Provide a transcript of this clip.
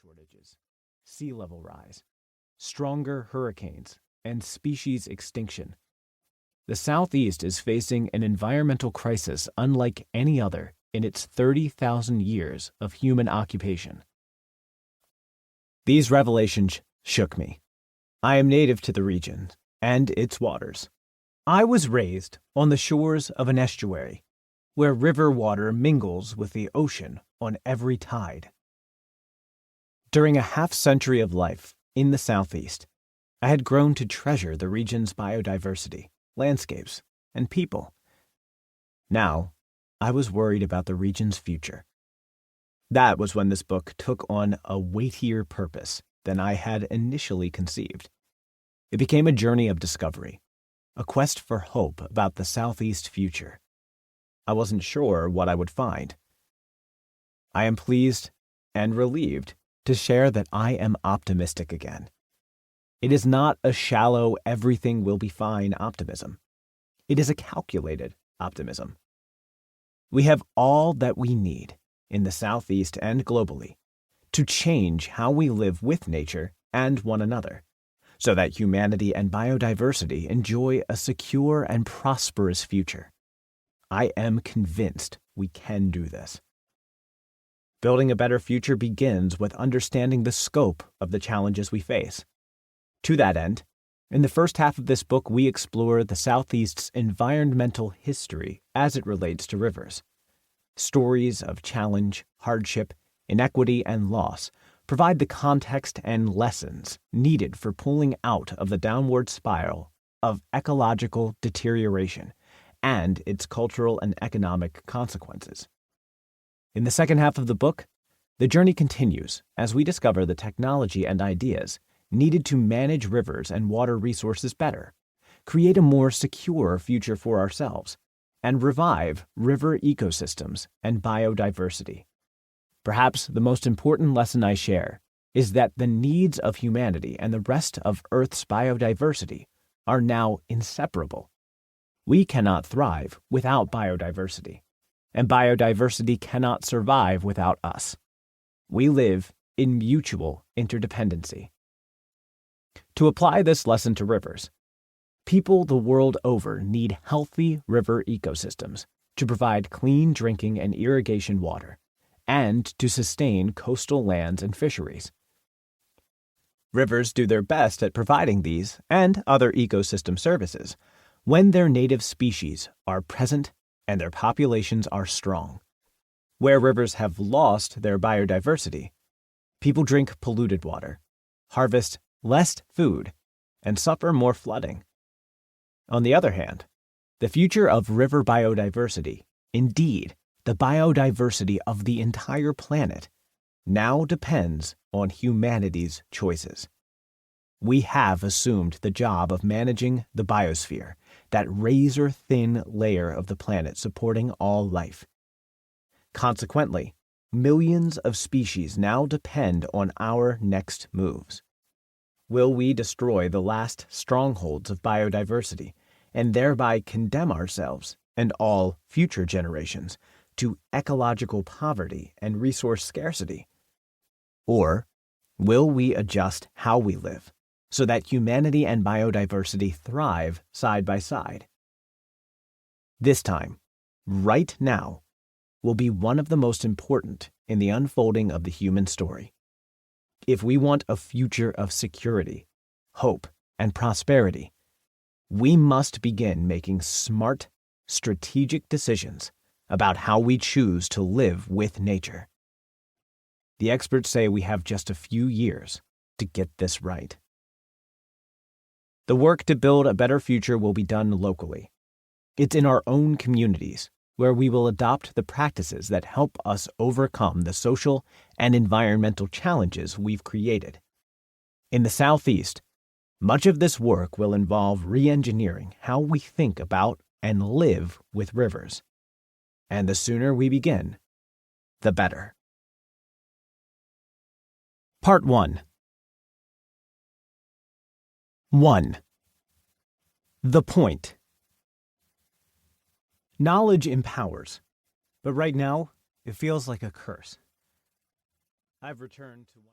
shortages, sea level rise, stronger hurricanes, and species extinction. The Southeast is facing an environmental crisis unlike any other in its 30,000 years of human occupation. These revelations shook me. I am native to the region and its waters. I was raised on the shores of an estuary, where river water mingles with the ocean on every tide. During a half-century of life in the Southeast, I had grown to treasure the region's biodiversity, landscapes, and people. Now, I was worried about the region's future. That was when this book took on a weightier purpose than I had initially conceived. It became a journey of discovery, a quest for hope about the Southeast future. I wasn't sure what I would find. I am pleased and relieved to share that I am optimistic again. It is not a shallow, everything will be fine optimism. It is a calculated optimism. We have all that we need in the Southeast and globally to change how we live with nature and one another, so that humanity and biodiversity enjoy a secure and prosperous future. I am convinced we can do this. Building a better future begins with understanding the scope of the challenges we face. To that end, in the first half of this book, we explore the Southeast's environmental history as it relates to rivers. Stories of challenge, hardship, inequity, and loss provide the context and lessons needed for pulling out of the downward spiral of ecological deterioration and its cultural and economic consequences. In the second half of the book, the journey continues as we discover the technology and ideas needed to manage rivers and water resources better, create a more secure future for ourselves, and revive river ecosystems and biodiversity. Perhaps the most important lesson I share is that the needs of humanity and the rest of Earth's biodiversity are now inseparable. We cannot thrive without biodiversity, and biodiversity cannot survive without us. We live in mutual interdependency. To apply this lesson to rivers, people the world over need healthy river ecosystems to provide clean drinking and irrigation water, and to sustain coastal lands and fisheries. Rivers do their best at providing these and other ecosystem services when their native species are present and their populations are strong. Where rivers have lost their biodiversity, people drink polluted water, harvest less food, and suffer more flooding. On the other hand, the future of river biodiversity, indeed, the biodiversity of the entire planet, now depends on humanity's choices. We have assumed the job of managing the biosphere, that razor-thin layer of the planet supporting all life. Consequently, millions of species now depend on our next moves. Will we destroy the last strongholds of biodiversity and thereby condemn ourselves and all future generations to ecological poverty and resource scarcity? Or will we adjust how we live so that humanity and biodiversity thrive side by side? This time, right now, will be one of the most important in the unfolding of the human story. If we want a future of security, hope, and prosperity, we must begin making smart, strategic decisions about how we choose to live with nature. The experts say we have just a few years to get this right. The work to build a better future will be done locally. It's in our own communities where we will adopt the practices that help us overcome the social and environmental challenges we've created. In the Southeast, much of this work will involve re-engineering how we think about and live with rivers. And the sooner we begin, the better. Part 1. 1. The point. Knowledge empowers, but right now, it feels like a curse. I've returned to